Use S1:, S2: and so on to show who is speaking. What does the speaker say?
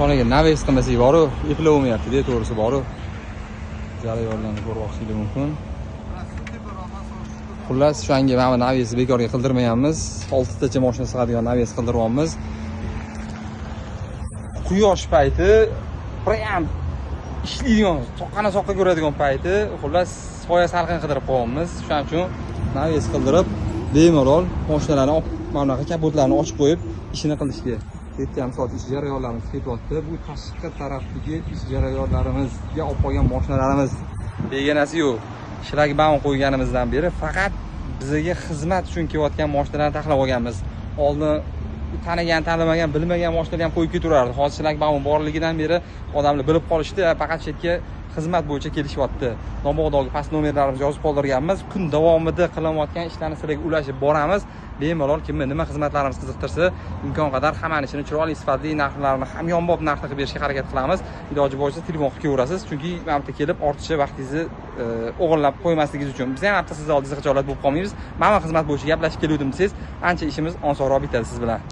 S1: Xonaga naves qilmasak boru, eplaolmayapti-da, to'g'risi boru. Jarayonlarni ko'rmoqchilik mumkin. Xullas, shu anga mana naves bekorga qildirmayapmiz. 6 tacha mashina sig'adigan naves qildiryapmiz. Quyosh payti, prям ishlaydigan, soqqani soqqa ko'radigan payti, xullas soya salqin qidirib qo'yamiz. Shuning uchun naves qildirib, bemalol mashinalarni olib, mana bunaqa kapotlarni ochib qo'yib, ishini qilishga. 7,5 soat ish jarayonlarimiz ketyapti. Bu tashqi tarafdagi ish jarayonlarimizga olib qo'ygan mashinalarimiz beganasi yo'q. Shlagbaum qo'yganimizdan beri faqat bizga xizmat uchun kelayotgan mashinalarni taxlab olganmiz. Oldin tanigan, tanimagan, bilmagan mashinalar ham qo'yib ketaverardi. Hozir shlagbaum borligidan beri odamlar bilib qolishdi, faqat chetga xizmat bo'yicha kelishyapti. Nomodagi past nomerlarimizni yozib qoldirganmiz. Kun davomida qilinayotgan ishlarni sizlarga ulashib boramiz. Bemalol kimni nima xizmatlarimiz qiziqtirsa, imkon qadar hammaning ishini chiroyli, sifatli narxlarni hamyonbop narxda qilib berishga harakat qilamiz. Iloji bo'lsa telefon qilib kelaverasiz, chunki mana bu yerga kelib ortiqcha vaqtingizni o'g'irlab qo'ymasligingiz uchun. Biz ham bitta siz oldingizda xijolat bo'lib qolmaymiz. Mana xizmat bo'yicha gaplashib keluvdim desangiz, ancha ishimiz osonroq bitadi siz bilan.